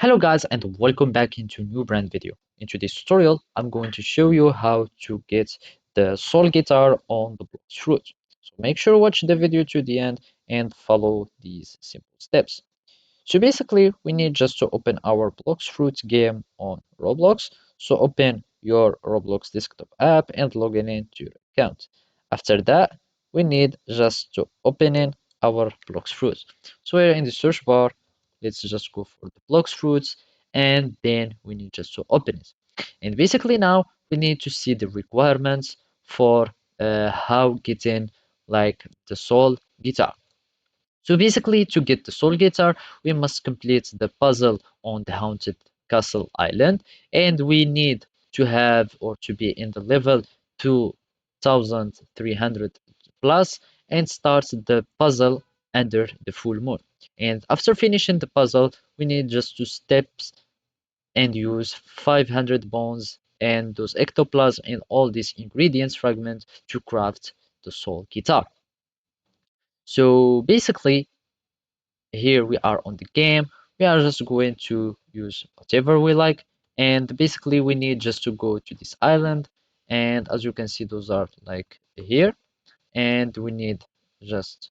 Hello guys and welcome back into a new brand video. In today's tutorial, I'm going to show you how to get the soul guitar on the Blox Fruit. So make sure to watch the video to the end and follow these simple steps. So basically, we need just to open our Blox Fruits game on Roblox. So open your Roblox desktop app and log into your account. After that, we need just to open in our Blox Fruits. So here in the search bar, let's just go for the Blox Fruits and then we need just to open it. And basically now we need to see the requirements for how getting like the soul guitar. So basically, to get the soul guitar, we must complete the puzzle on the haunted castle island, and we need to have or to be in the level 2300 plus and start the puzzle under the full moon. And after finishing the puzzle, we need just two steps and use 500 bones and those ectoplasm and all these ingredients fragments to craft the soul guitar. So basically, here we are on the game. We are just going to use whatever we like, and basically we need just to go to this island, and as you can see those are like here, and we need just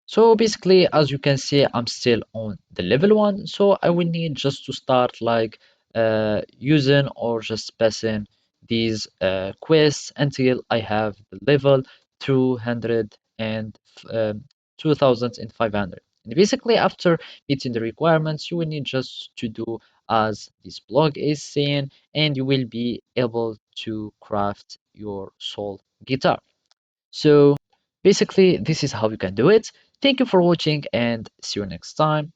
so basically, as you can see, I'm still on the level one, so I will need just to start like using or just passing these quests until I have the level 200 and 2500. And basically, after meeting the requirements, you will need just to do as this blog is saying, and you will be able to craft your soul guitar. So basically, this is how you can do it. Thank you for watching and see you next time.